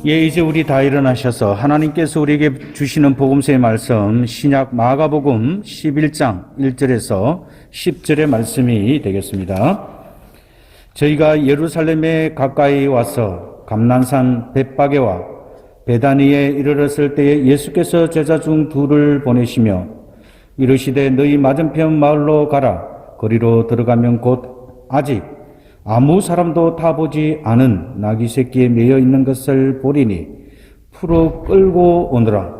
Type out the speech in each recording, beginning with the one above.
예, 이제 우리 다 일어나셔서 하나님께서 우리에게 주시는 복음서의 말씀 신약 마가복음 11장 1절에서 10절의 말씀이 되겠습니다. 저희가 예루살렘에 가까이 와서 감난산 벳바게와 베다니에 이르렀을 때에 예수께서 제자 중 둘을 보내시며 이르시되 너희 맞은편 마을로 가라. 거리로 들어가면 곧 아직 아무 사람도 타보지 않은 나귀 새끼에 매여 있는 것을 보리니 풀어 끌고 오너라.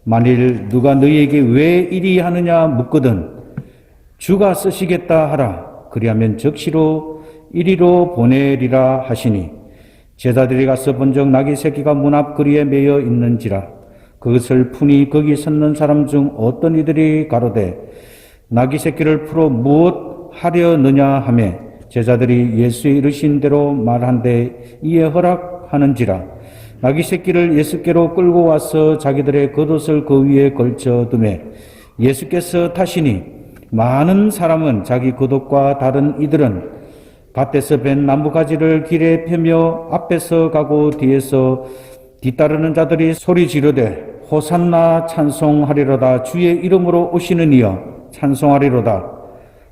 만일 누가 너희에게 왜 이리 하느냐 묻거든 주가 쓰시겠다 하라. 그리하면 즉시로 이리로 보내리라 하시니 제자들이 가서 본적 나귀 새끼가 문 앞 거리에 매여 있는지라. 그것을 푸니 거기 섰는 사람 중 어떤 이들이 가로되 나귀 새끼를 풀어 무엇 하려느냐 하매 제자들이 예수의 이르신 대로 말한데 이에 허락하는지라. 나귀 새끼를 예수께로 끌고 와서 자기들의 겉옷을 그 위에 걸쳐 두매 예수께서 타시니 많은 사람은 자기 겉옷과 다른 이들은 밭에서 벤 나무가지를 길에 펴며 앞에서 가고 뒤에서 뒤따르는 자들이 소리 지르되 호산나 찬송하리로다. 주의 이름으로 오시는 이여 찬송하리로다.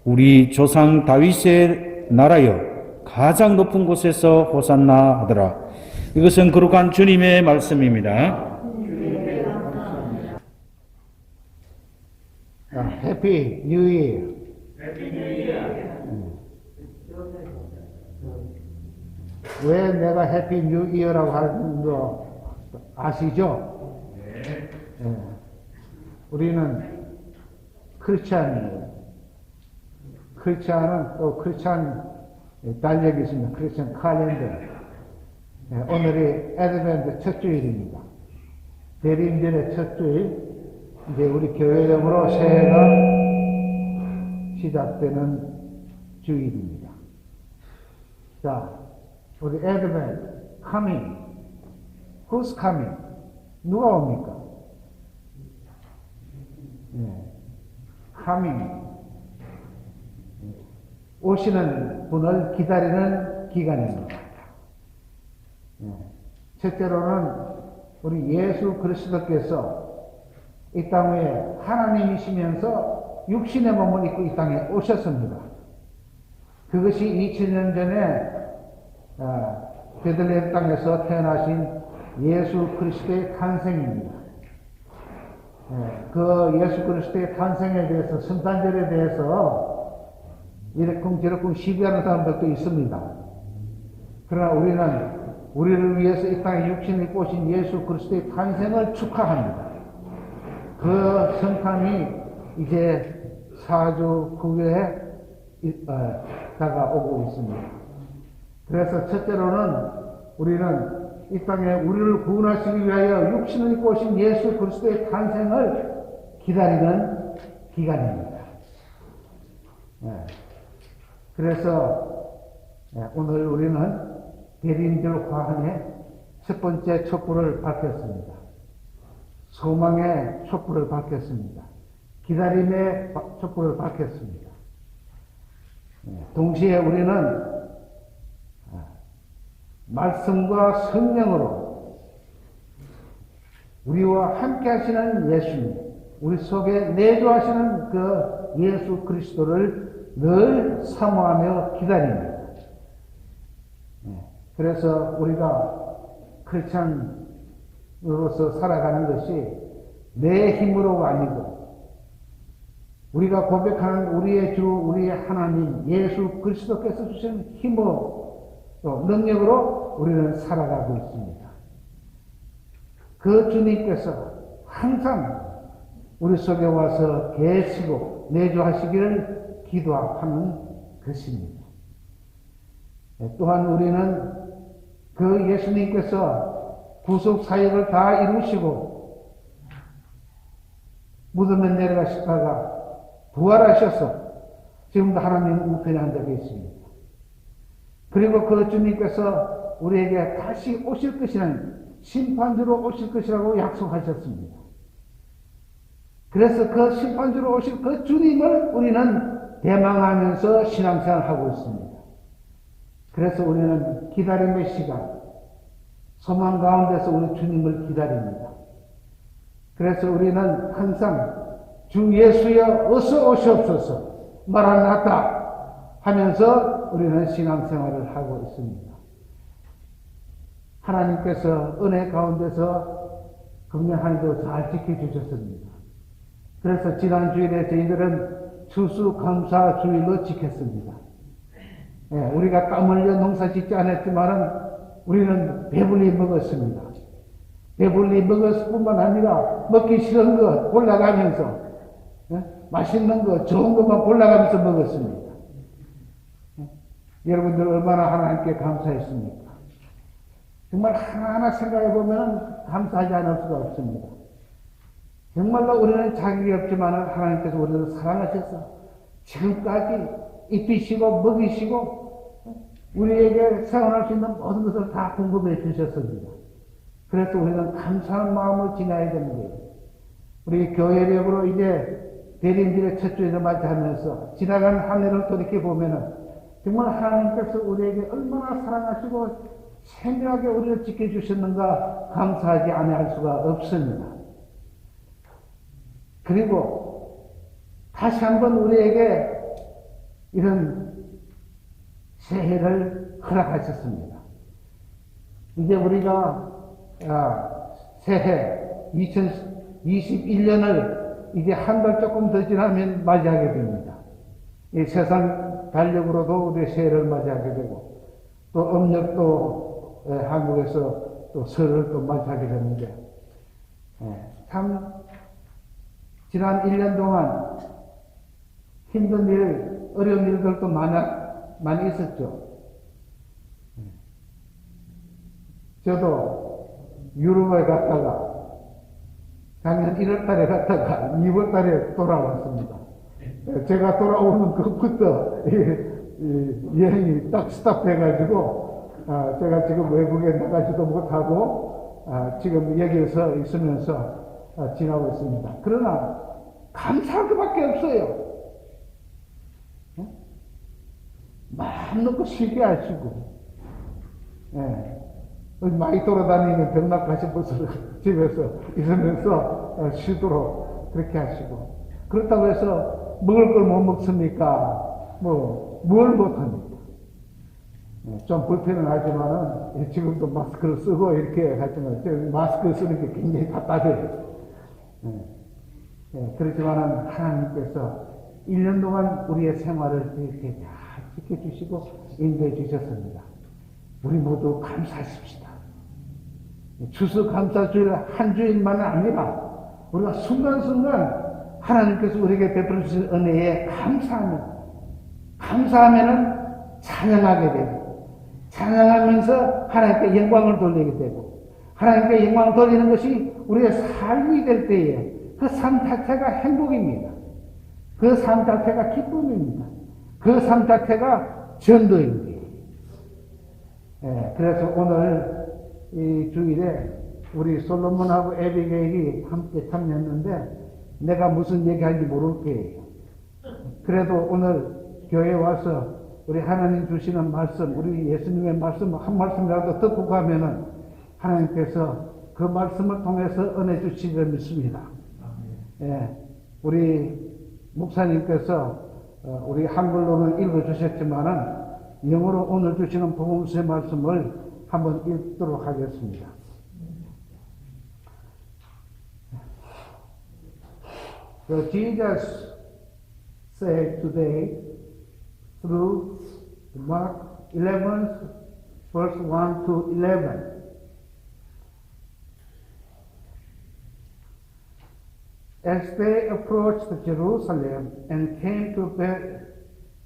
우리 조상 다윗의 나라여 가장 높은 곳에서 호산나 하더라. 이것은 거룩한 주님의 말씀입니다. 해피 뉴 이어. 왜 내가 해피 뉴 이어라고 하는 거 아시죠? 네. 우리는 크리스찬이에요. 크리스찬은 또 크리스찬 달력이 있습니다. 크리스찬 칼렌더. 네, 오늘이 애드벤트 첫 주일입니다. 대림절의 첫 주일. 이제 우리 교회령으로 새해가 시작되는 주일입니다. 자, 우리 애드벤트 coming. Who's coming? 누가 옵니까? 네. coming. 오시는 분을 기다리는 기간입니다. 첫째로는 우리 예수 그리스도께서 이 땅 위에 하나님이시면서 육신의 몸을 입고 이 땅에 오셨습니다. 그것이 2000년 전에 베들레헴 땅에서 태어나신 예수 그리스도의 탄생입니다. 그 예수 그리스도의 탄생에 대해서 성탄절에 대해서 이러쿵저러쿵 시비하는 사람들도 있습니다. 그러나 우리는 우리를 위해서 이 땅에 육신을 입고 오신 예수 그리스도의 탄생을 축하합니다. 그 성탄이 이제 4주 후에 다가오고 있습니다. 그래서 첫째로는 우리는 이 땅에 우리를 구원하시기 위하여 육신을 입고 오신 예수 그리스도의 탄생을 기다리는 기간입니다. 그래서 오늘 우리는 대림절 화환의 첫 번째 촛불을 밝혔습니다. 소망의 촛불을 밝혔습니다. 기다림의 촛불을 밝혔습니다. 동시에 우리는 말씀과 성령으로 우리와 함께 하시는 예수님, 우리 속에 내주하시는 그 예수 그리스도를 늘 사모하며 기다립니다. 그래서 우리가 크리스찬으로서 살아가는 것이 내 힘으로가 아니고 우리가 고백하는 우리의 주, 우리의 하나님 예수 그리스도께서 주신 힘으로 또 능력으로 우리는 살아가고 있습니다. 그 주님께서 항상 우리 속에 와서 계시고 내주하시기를 기도하는 것입니다. 또한 우리는 그 예수님께서 구속 사역을 다 이루시고 무덤에 내려가시다가 부활하셔서 지금도 하나님 우편에 앉아 계십니다. 그리고 그 주님께서 우리에게 다시 오실 것이라는 심판주로 오실 것이라고 약속하셨습니다. 그래서 그 심판주로 오실 그 주님을 우리는 대망하면서 신앙생활을 하고 있습니다. 그래서 우리는 기다림의 시간, 소망 가운데서 우리 주님을 기다립니다. 그래서 우리는 항상 주 예수여 어서 오시옵소서 마라나타 하면서 우리는 신앙생활을 하고 있습니다. 하나님께서 은혜 가운데서 금년 한 해도 잘 지켜주셨습니다. 그래서 지난 주일에 저희들은 추수감사 주일로 지켰습니다. 우리가 땀 흘려 농사 짓지 않았지만은 우리는 배불리 먹었습니다. 배불리 먹었을 뿐만 아니라 먹기 싫은 거 골라가면서 맛있는 거 좋은 것만 골라가면서 먹었습니다. 여러분들 얼마나 하나님께 감사했습니까? 정말 하나하나 생각해 보면 감사하지 않을 수가 없습니다. 정말로 우리는 자격이 없지만 하나님께서 우리를 사랑하셔서 지금까지 입히시고 먹이시고 우리에게 생활할 수 있는 모든 것을 다 공급해 주셨습니다. 그래서 우리는 감사한 마음을 지나야 되는 거예요. 우리 교회력으로 이제 대림절의 첫 주일을 맞이하면서 지나간 한 해를 돌이켜 보면은 정말 하나님께서 우리에게 얼마나 사랑하시고 생명하게 우리를 지켜주셨는가 감사하지 아니할 수가 없습니다. 그리고 다시 한번 우리에게 이런 새해를 허락하셨습니다. 이제 우리가 새해 2021년을 이제 한 달 조금 더 지나면 맞이하게 됩니다. 이 세상 달력으로도 우리 새해를 맞이하게 되고 또 음력도 한국에서 또 설을 또 맞이하게 되는데 참 지난 1년 동안 힘든 일, 어려운 일들도 많이 있었죠. 저도 유럽에 갔다가 작년 1월 달에 갔다가 2월 달에 돌아왔습니다. 제가 돌아오는 그부터 여행이 딱 스탑해가지고 제가 지금 외국에 나가지도 못하고 지금 여기에서 있으면서 지나고 있습니다. 그러나 감사할 것밖에 없어요. 마음 놓고 쉬게 하시고 많이 돌아다니는 병락 가신 분들 집에서 있으면서 쉬도록 그렇게 하시고 그렇다고 해서 먹을 걸 못 먹습니까? 뭘 못합니까? 좀 불편은 하지만은 지금도 마스크를 쓰고 이렇게 하지만 마스크 쓰는 게 굉장히 답답해요. 그렇지만은 하나님께서 1년 동안 우리의 생활을 이렇게 잘 지켜주시고 인도해 주셨습니다. 우리 모두 감사하십시다. 추수감사주일 한 주일만은 아니라 우리가 순간순간 하나님께서 우리에게 베풀어 주신 은혜에 감사하면은 찬양하게 되고 찬양하면서 하나님께 영광을 돌리게 되고 하나님께 영광을 돌리는 것이 우리의 삶이 될 때에 그 삶 자체가 행복입니다. 그 삶 자체가 기쁨입니다. 그 삶 자체가 전도입니다. 그래서 오늘 이 주일에 우리 솔로몬하고 에비게일이 함께 참여했는데 내가 무슨 얘기하는지 모를 거예요. 그래도 오늘 교회에 와서 우리 하나님 주시는 말씀, 우리 예수님의 말씀 한 말씀이라도 듣고 가면은 하나님께서 그 말씀을 통해서 은혜 주시기를 믿습니다. 우리 목사님께서 우리 한글로는 읽어주셨지만은 영어로 오늘 주시는 복음서의 말씀을 한번 읽도록 하겠습니다. So Jesus said today through Mark 11, verse 1 to 11. As they approached Jerusalem and came to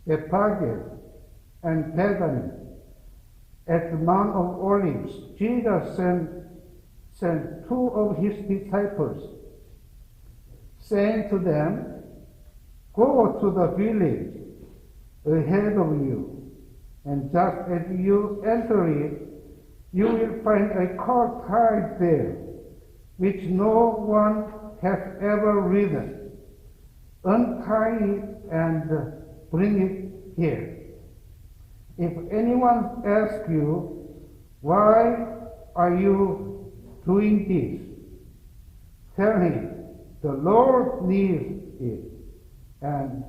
Bethphage and Bethany at the Mount of Olives, Jesus sent two of his disciples, saying to them, "Go to the village ahead of you, and just as you enter it, you will find a colt tied there, which no one has ever ridden. Untie it and bring it here. If anyone asks you, 'Why are you doing this? Tell him, the Lord needs it, and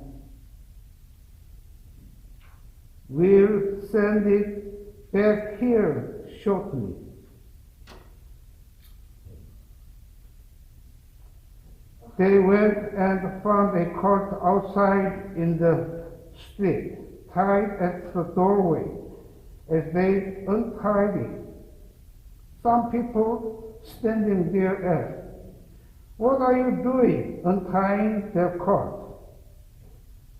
will send it back here shortly. They went and found a cart outside in the street, tied at the doorway. As they untied it, some people standing there asked, "What are you doing untying their cart?"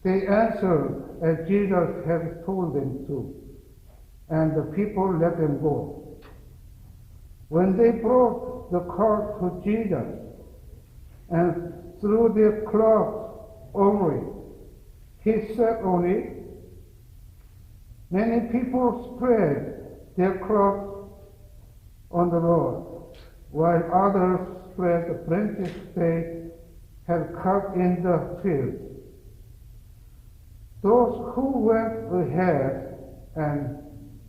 They answered as Jesus had told them to, and the people let them go. When they brought the cart to Jesus and threw their cloths over it, he sat on it. Many people spread their cloths on the road, while others spread the branches they had cut in the field. Those who went ahead and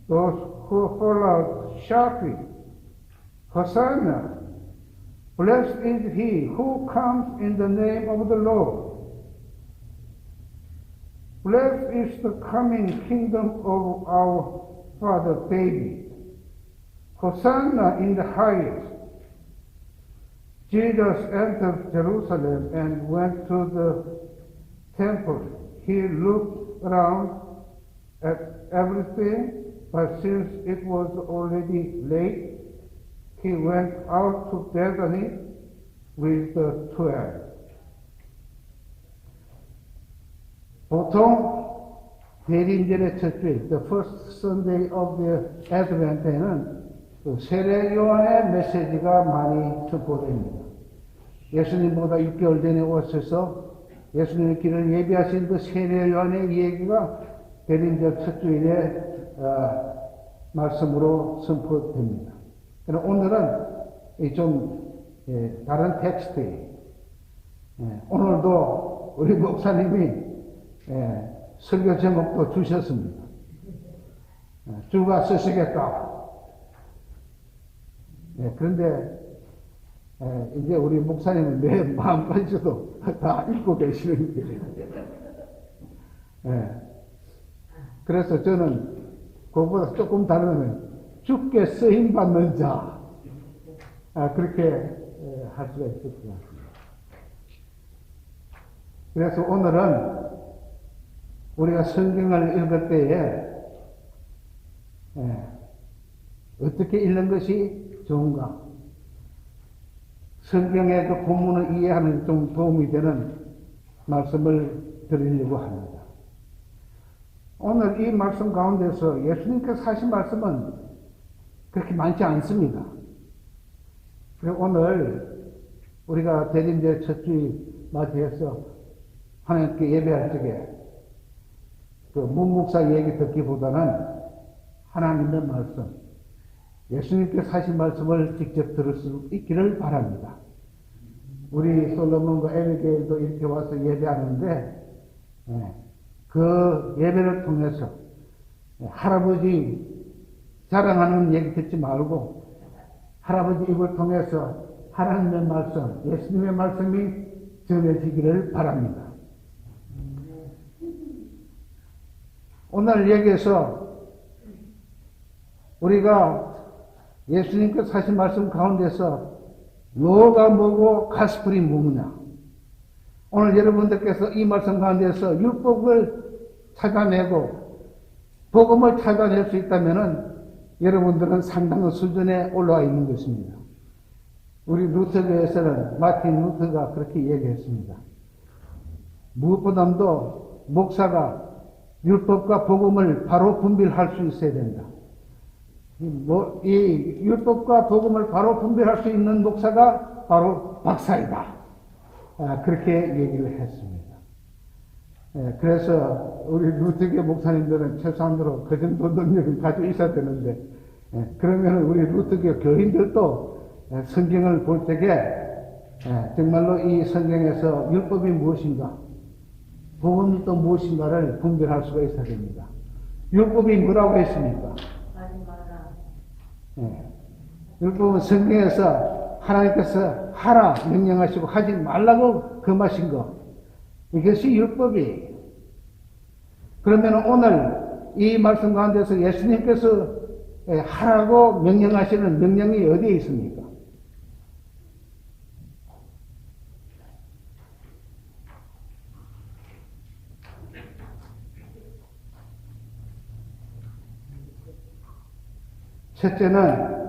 those who followed shouted, "Hosanna! Blessed is he who comes in the name of the Lord. Blessed is the coming kingdom of our father David. Hosanna in the highest." Jesus entered Jerusalem and went to the temple. He looked around at everything, but since it was already late, he went out to Bethany with the 12. 보통 대림절의 첫 주일, the first Sunday of the Advent에는 세례 요한의 메시지가 많이 선포됩니다. 예수님보다 6개월 전에 오셔서 예수님의 길을 예비하신 그 세례 요한의 얘기가 대림절 첫 주일에 말씀으로 선포됩니다. 그러나 오늘은 좀 다른 텍스트예요. 오늘도 우리 목사님이 설교 제목도 주셨습니다. 주가 쓰시겠다. 그런데 이제 우리 목사님은 내 마음까지도 다 읽고 계시는 거예요. 그래서 저는 그거보다 조금 다르면 주께 쓰임 받는 자, 그렇게 할 수가 있을 것 같습니다. 그래서 오늘은 우리가 성경을 읽을 때에 어떻게 읽는 것이 좋은가? 성경의 그 본문을 이해하는 데 좀 도움이 되는 말씀을 드리려고 합니다. 오늘 이 말씀 가운데서 예수님께서 하신 말씀은 그렇게 많지 않습니다. 그리고 오늘 우리가 대림절 첫 주일 맞이해서 하나님께 예배할 적에 그 문목사 얘기 듣기보다는 하나님의 말씀, 예수님께서 하신 말씀을 직접 들을 수 있기를 바랍니다. 우리 솔로몬과 에비게일도 이렇게 와서 예배하는데 그 예배를 통해서 할아버지 자랑하는 얘기 듣지 말고 할아버지 입을 통해서 하나님의 말씀, 예수님의 말씀이 전해지기를 바랍니다. 오늘 여기에서 우리가 예수님께서 하신 말씀 가운데서 뭐가 뭐고 가스불이 뭐냐. 오늘 여러분들께서 이 말씀 가운데서 율법을 찾아내고 복음을 찾아낼 수 있다면 여러분들은 상당한 수준에 올라와 있는 것입니다. 우리 루터교에서는 마틴 루터가 그렇게 얘기했습니다. 무엇보다도 목사가 율법과 복음을 바로 분별할 수 있어야 된다. 이 율법과 복음을 바로 분별할 수 있는 목사가 바로 박사이다. 그렇게 얘기를 했습니다. 그래서 우리 루터교 목사님들은 최소한으로 그 정도 능력을 가지고 있어야 되는데, 그러면 우리 루터교 교인들도 성경을 볼 적에 정말로 이 성경에서 율법이 무엇인가, 복음이 또 무엇인가를 분별할 수가 있어야 됩니다. 율법이 뭐라고 했습니까? 율법은 성경에서 하나님께서 하라 명령하시고 하지 말라고 금하신 것. 이것이 율법이에요. 그러면 오늘 이 말씀 가운데서 예수님께서 하라고 명령하시는 명령이 어디에 있습니까? 첫째는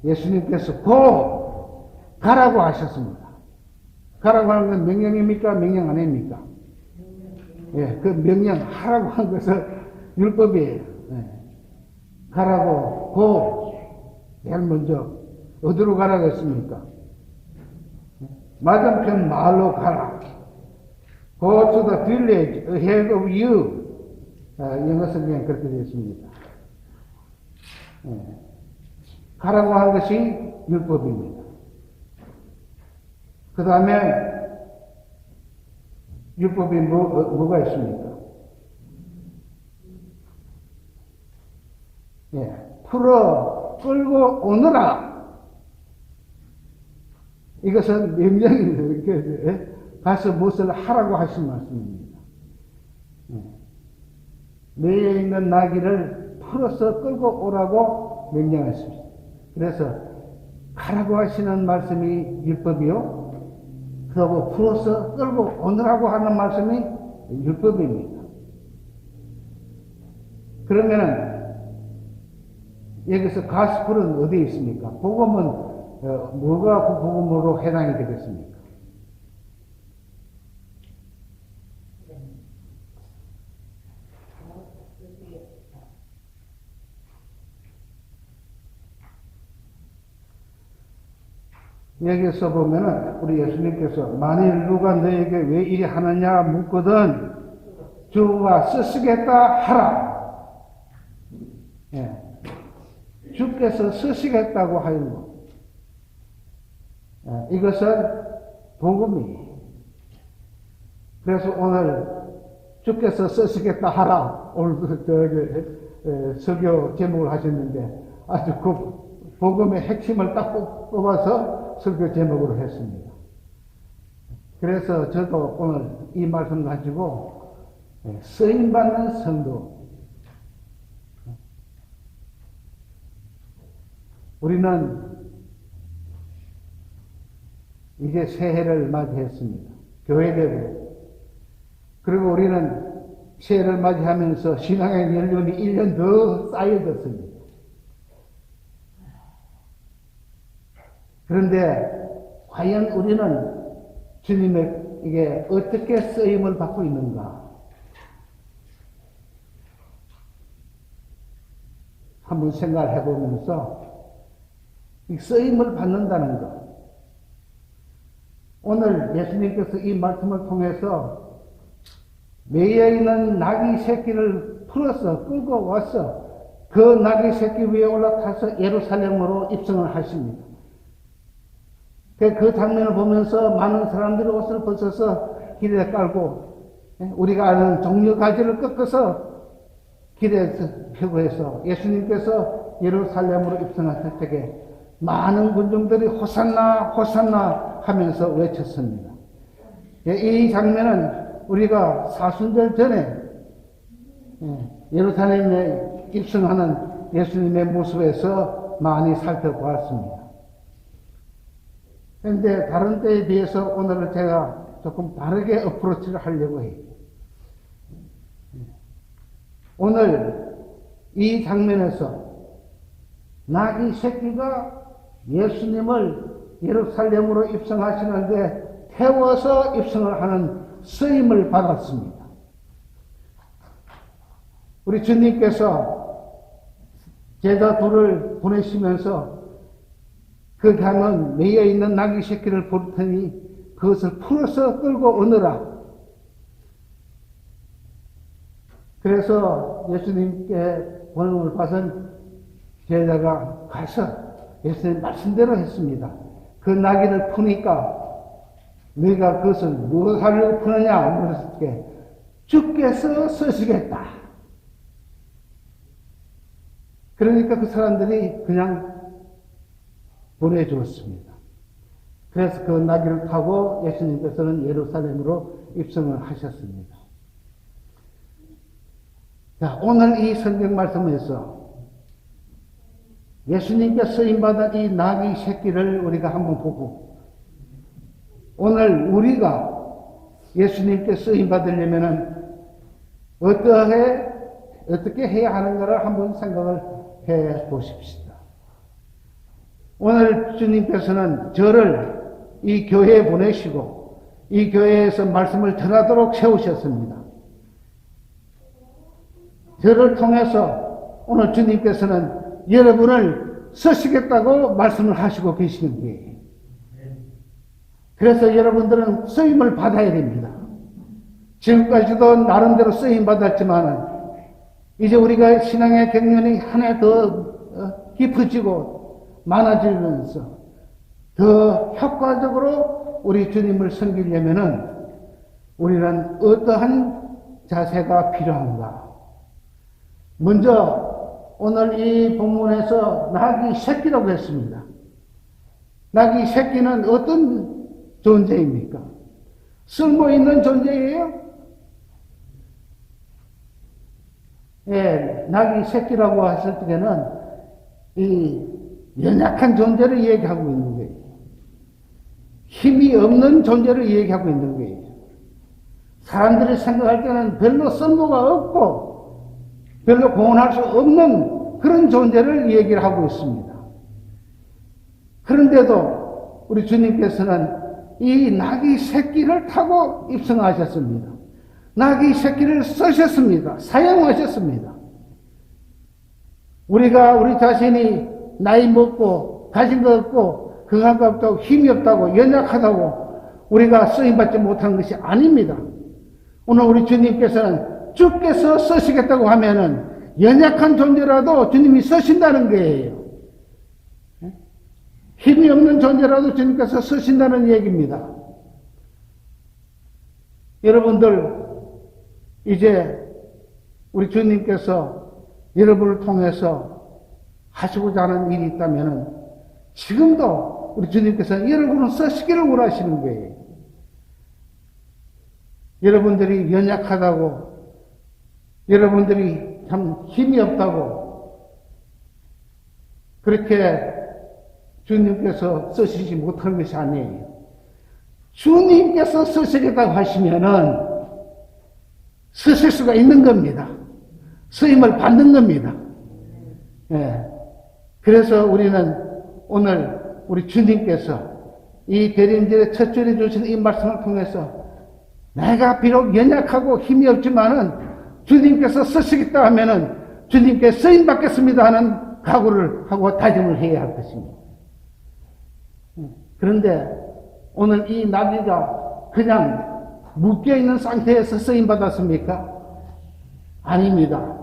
예수님께서 고 가라고 하셨습니다. 가라고 하는 건 명령입니까? 명령 아닙니까? 예, 그 명령하라고 한 것은 율법이에요. 예. 가라고 고 제일 먼저 어디로 가라고 했습니까? 맞은편 마을로 가라. Go to the village ahead of you. 영어 성경에 그렇게 되어 있습니다. 예. 가라고 한 것이 율법입니다. 그 다음에 율법이 뭐가 있습니까? 예, 풀어 끌고 오너라. 이것은 명령입니다. 가서 무엇을 하라고 하신 말씀입니다. 예. 매에 있는 나귀를 풀어서 끌고 오라고 명령하십니다. 그래서 가라고 하시는 말씀이 율법이요. 그리고 풀어서 끌고 오느라고 하는 말씀이 율법입니다. 그러면은 여기서 가스풀은 어디에 있습니까? 복음은 뭐가 그 복음으로 해당이 되겠습니까? 여기서 보면은 우리 예수님께서 만일 누가 너에게 왜 이리 하느냐 묻거든 주가 쓰시겠다 하라. 예. 주께서 쓰시겠다고 하는 것. 예. 이것은 복음이에요. 그래서 오늘 주께서 쓰시겠다 하라. 오늘 설교 제목을 하셨는데 아주 그 복음의 핵심을 딱 뽑아서 설교 제목으로 했습니다. 그래서 저도 오늘 이 말씀 가지고 쓰임받는 성도, 우리는 이제 새해를 맞이했습니다. 교회되고, 그리고 우리는 새해를 맞이하면서 신앙의 연륜이 1년 더 쌓여졌습니다. 그런데 과연 우리는 주님에게 어떻게 쓰임을 받고 있는가? 한번 생각을 해보면서 이 쓰임을 받는다는 것. 오늘 예수님께서 이 말씀을 통해서 매여 있는 나귀 새끼를 풀어서 끌고 와서 그 나귀 새끼 위에 올라타서 예루살렘으로 입성을 하십니다. 그 장면을 보면서 많은 사람들이 옷을 벗어서 길에 깔고 우리가 아는 종려 가지를 꺾어서 길에 펴고 해서 예수님께서 예루살렘으로 입성하실 때에 많은 군중들이 호산나 호산나 하면서 외쳤습니다. 이 장면은 우리가 사순절 전에 예루살렘에 입성하는 예수님의 모습에서 많이 살펴보았습니다. 그런데 다른 때에 비해서 오늘은 제가 조금 다르게 어프로치를 하려고 해요. 오늘 이 장면에서 나귀 새끼가 예수님을 예루살렘으로 입성하시는데 태워서 입성을 하는 쓰임을 받았습니다. 우리 주님께서 제자 둘을 보내시면서 그 강은 매여 있는 나귀 새끼를 볼 테니 그것을 풀어서 끌고 오너라. 그래서 예수님께 번호를 받은 제자가 가서 예수님 말씀대로 했습니다. 그 나귀를 푸니까 너희가 그것을 무엇 하려고 푸느냐 물었을 때 주께서 쓰시겠다. 그러니까 그 사람들이 그냥 보내주었습니다. 그래서 그 나귀를 타고 예수님께서는 예루살렘으로 입성을 하셨습니다. 자, 오늘 이 성경 말씀에서 예수님께 쓰임받은 이 나귀 새끼를 우리가 한번 보고, 오늘 우리가 예수님께 쓰임받으려면 어떻게 해야 하는가를 한번 생각을 해 보십시다. 오늘 주님께서는 저를 이 교회에 보내시고 이 교회에서 말씀을 전하도록 세우셨습니다. 저를 통해서 오늘 주님께서는 여러분을 쓰시겠다고 말씀을 하시고 계시는 거예요. 그래서 여러분들은 쓰임을 받아야 됩니다. 지금까지도 나름대로 쓰임 받았지만 이제 우리가 신앙의 경륜이 하나 더 깊어지고 많아지면서 더 효과적으로 우리 주님을 섬기려면은 우리는 어떠한 자세가 필요한가? 먼저 오늘 이 본문에서 나귀 새끼라고 했습니다. 나귀 새끼는 어떤 존재입니까? 쓸모 있는 존재예요? 예, 나귀 새끼라고 했을 때는 이 연약한 존재를 얘기하고 있는 거예요. 힘이 없는 존재를 얘기하고 있는 거예요. 사람들이 생각할 때는 별로 쓸모가 없고 별로 공헌할 수 없는 그런 존재를 얘기를 하고 있습니다. 그런데도 우리 주님께서는 이 나귀 새끼를 타고 입성하셨습니다. 나귀 새끼를 쓰셨습니다. 사용하셨습니다. 우리가 우리 자신이 나이 먹고 가진 것 없고 건강 없다고 힘이 없다고 연약하다고 우리가 쓰임받지 못한 것이 아닙니다. 오늘 우리 주님께서는 주께서 쓰시겠다고 하면은 연약한 존재라도 주님이 쓰신다는 거예요. 힘이 없는 존재라도 주님께서 쓰신다는 얘기입니다. 여러분들 이제 우리 주님께서 여러분을 통해서 하시고자 하는 일이 있다면은 지금도 우리 주님께서 여러분을 쓰시기를 원하시는 거예요. 여러분들이 연약하다고, 여러분들이 참 힘이 없다고 그렇게 주님께서 쓰시지 못하는 것이 아니에요. 주님께서 쓰시겠다고 하시면은 쓰실 수가 있는 겁니다. 쓰임을 받는 겁니다. 예. 그래서 우리는 오늘 우리 주님께서 이 대림절의 첫 줄에 주신 이 말씀을 통해서 내가 비록 연약하고 힘이 없지만은 주님께서 쓰시겠다 하면은 주님께 쓰임 받겠습니다 하는 각오를 하고 다짐을 해야 할 것입니다. 그런데 오늘 이 나귀가 그냥 묶여있는 상태에서 쓰임 받았습니까? 아닙니다.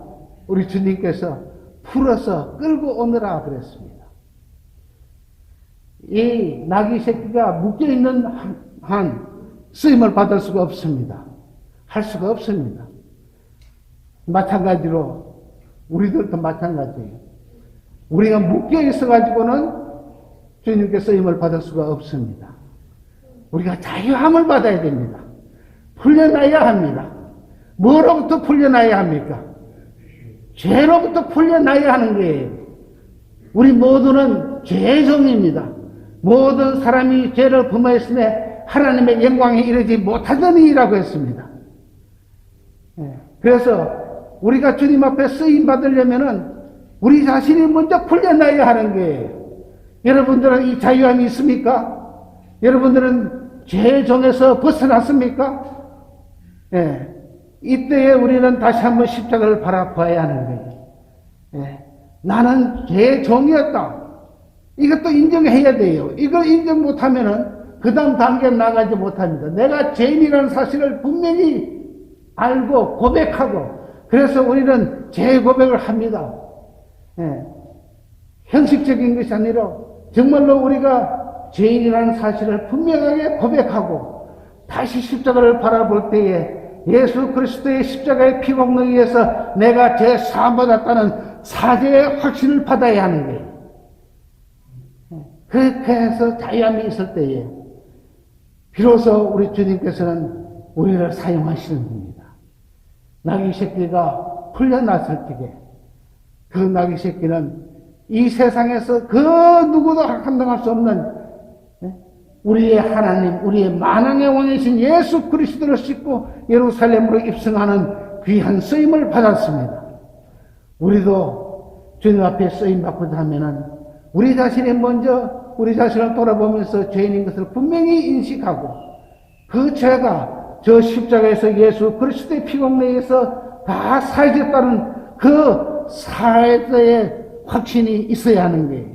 우리 주님께서 풀어서 끌고 오느라 그랬습니다. 이 나귀 새끼가 묶여있는 한 쓰임을 받을 수가 없습니다. 할 수가 없습니다. 마찬가지로 우리들도 마찬가지예요. 우리가 묶여있어가지고는 주님께 쓰임을 받을 수가 없습니다. 우리가 자유함을 받아야 됩니다. 풀려나야 합니다. 뭐로부터 풀려나야 합니까? 죄로부터 풀려나야 하는 거예요. 우리 모두는 죄종입니다. 모든 사람이 죄를 범하였음에 하나님의 영광에 이르지 못하더니라고 했습니다. 그래서 우리가 주님 앞에 쓰임 받으려면은 우리 자신이 먼저 풀려나야 하는 거예요. 여러분들은 이 자유함이 있습니까? 여러분들은 죄종에서 벗어났습니까? 예. 이때에 우리는 다시 한번 십자가를 바라봐야 하는 거예요. 예. 나는 죄종이었다. 이것도 인정해야 돼요. 이걸 인정 못하면은 그 다음 단계에 나가지 못합니다. 내가 죄인이라는 사실을 분명히 알고 고백하고 그래서 우리는 죄 고백을 합니다. 예. 형식적인 것이 아니라 정말로 우리가 죄인이라는 사실을 분명하게 고백하고 다시 십자가를 바라볼 때에 예수 그리스도의 십자가의 피공로에 의해서 내가 죄 사함받았다는 사죄의 확신을 받아야 하는 거예요. 그렇게 해서 자유함이 있을 때에 비로소 우리 주님께서는 우리를 사용하시는 겁니다. 나귀 새끼가 풀려났을 때에 그 나귀 새끼는 이 세상에서 그 누구도 감당할 수 없는 우리의 하나님, 우리의 만왕의 왕이신 예수 그리스도를 싣고 예루살렘으로 입성하는 귀한 쓰임을 받았습니다. 우리도 주님 앞에 쓰임 받고자 하면은 우리 자신이 먼저 우리 자신을 돌아보면서 죄인인 것을 분명히 인식하고 그 죄가 저 십자가에서 예수 그리스도의 피공내에서 다 사해졌다는 그 사해의 확신이 있어야 하는 거예요.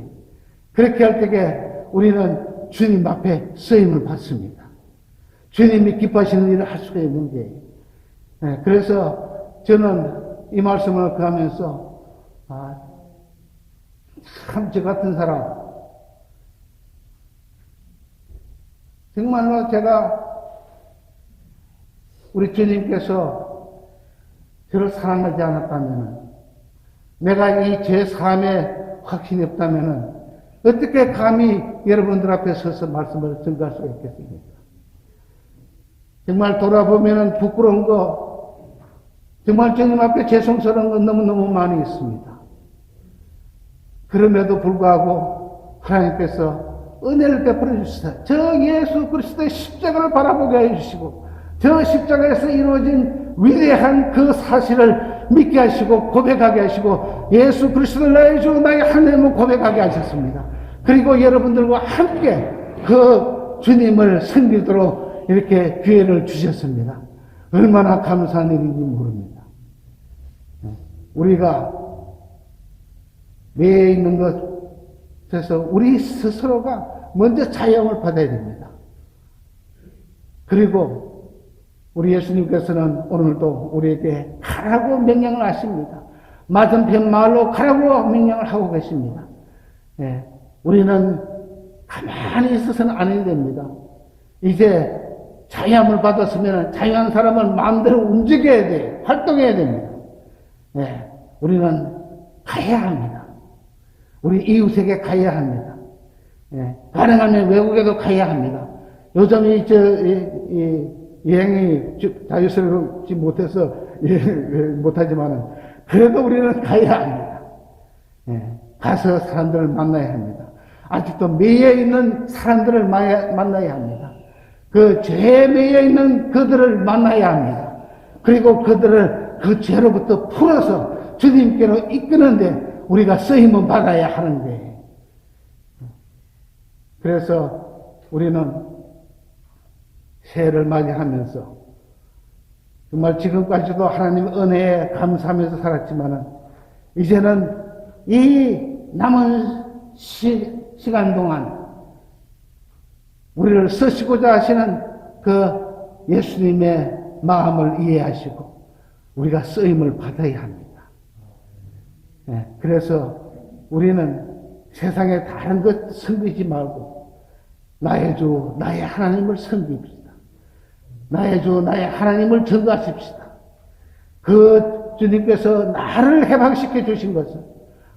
그렇게 할 때에 우리는 주님 앞에 쓰임을 받습니다. 주님이 기뻐하시는 일을 할 수가 있는 거예요. 그래서 저는 이 말씀을 하면서 참 저 같은 사람 정말로 제가 우리 주님께서 저를 사랑하지 않았다면 내가 이 제 삶에 확신이 없다면 어떻게 감히 여러분들 앞에 서서 말씀을 전가할 수가 있겠습니까? 정말 돌아보면 부끄러운 거 정말 주님 앞에 죄송스러운 건 너무너무 많이 있습니다. 그럼에도 불구하고 하나님께서 은혜를 베풀어 주시다. 저 예수 그리스도의 십자가를 바라보게 해주시고 저 십자가에서 이루어진 위대한 그 사실을 믿게 하시고 고백하게 하시고 예수 그리스도를 나의 주 나의 하나님을 고백하게 하셨습니다. 그리고 여러분들과 함께 그 주님을 섬기도록 이렇게 기회를 주셨습니다. 얼마나 감사한 일인지 모릅니다. 우리가 내에 있는 것에서 우리 스스로가 먼저 자영을 받아야 됩니다. 그리고 우리 예수님께서는 오늘도 우리에게 가라고 명령을 하십니다. 맞은편 마을로 가라고 명령을 하고 계십니다. 우리는 가만히 있어서는 안 됩니다. 이제 자유함을 받았으면 자유한 사람은 마음대로 움직여야 돼요. 활동해야 됩니다. 우리는 가야 합니다. 우리 이웃에게 가야 합니다. 가능하면 외국에도 가야 합니다. 요즘 여행이 자유스럽지 못해서 못하지만은 그래도 우리는 가야 합니다. 가서 사람들을 만나야 합니다. 아직도 매여 있는 사람들을 만나야 합니다. 그 죄에 매여 있는 그들을 만나야 합니다. 그리고 그들을 그 죄로부터 풀어서 주님께로 이끄는데 우리가 쓰임을 받아야 하는 거예요. 그래서 우리는 새해를 맞이하면서 정말 지금까지도 하나님 은혜에 감사하면서 살았지만은 이제는 이 남은 시간 동안 우리를 쓰시고자 하시는 그 예수님의 마음을 이해하시고 우리가 쓰임을 받아야 합니다. 그래서 우리는 세상에 다른 것 섬기지 말고 나의 주, 나의 하나님을 섬깁시다. 나의 주, 나의 하나님을 전가하십시다. 그 주님께서 나를 해방시켜 주신 것을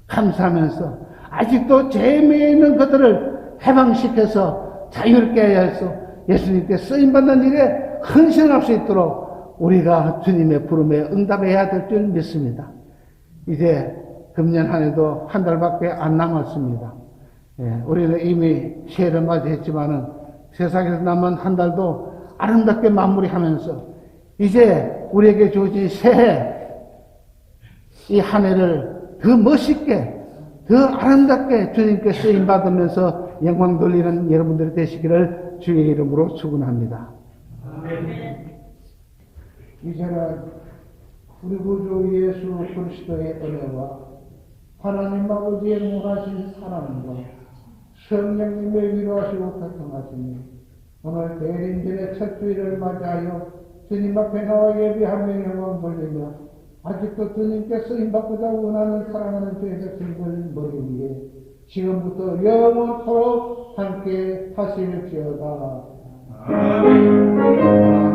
감사하면서 아직도 죄에 있는 것들을 해방시켜서 자유롭게 해서 예수님께 쓰임받는 일에 헌신할 수 있도록 우리가 주님의 부름에 응답해야 될 줄 믿습니다. 이제 금년 한 해도 한 달밖에 안 남았습니다. 우리는 이미 새해를 맞이했지만은 세상에서 남은 한 달도 아름답게 마무리하면서 이제 우리에게 주어진 새해 이 한 해를 더 멋있게 더 아름답게 주님께 쓰임 받으면서 영광 돌리는 여러분들이 되시기를 주의 이름으로 축원합니다. 이제는 우리 구주 예수 그리스도의 은혜와 하나님 아버지의 무한하신 사랑과 성령님의 위로하시고 교통하시니 오늘 대림절의 첫 주일을 맞이하여 주님 앞에 나와 예배하며 영광 돌리며 아직도 주님께 쓰임받고자 원하는 사랑하는 주의 백성들 머리 위에 지금부터 영원토록 함께 하실지어다. 아멘.